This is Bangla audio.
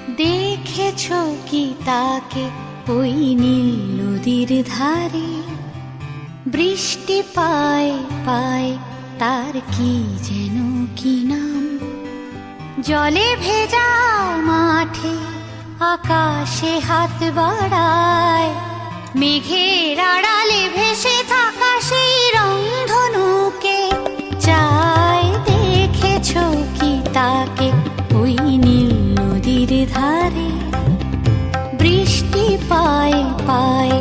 দেখেছো কি তাকে ওই নীল নদীর ধারে? বৃষ্টি পায় পায় তার কি যেন কি নাম। জলে ভেজা মাঠে আকাশে হাত বাড়ায়, মেঘের আড়ালে ভেসে থাকা সেই রংধনুকে চায়। দেখেছো কি তাকে ওই নীল নদীর ধারে? বৃষ্টি পায় পায়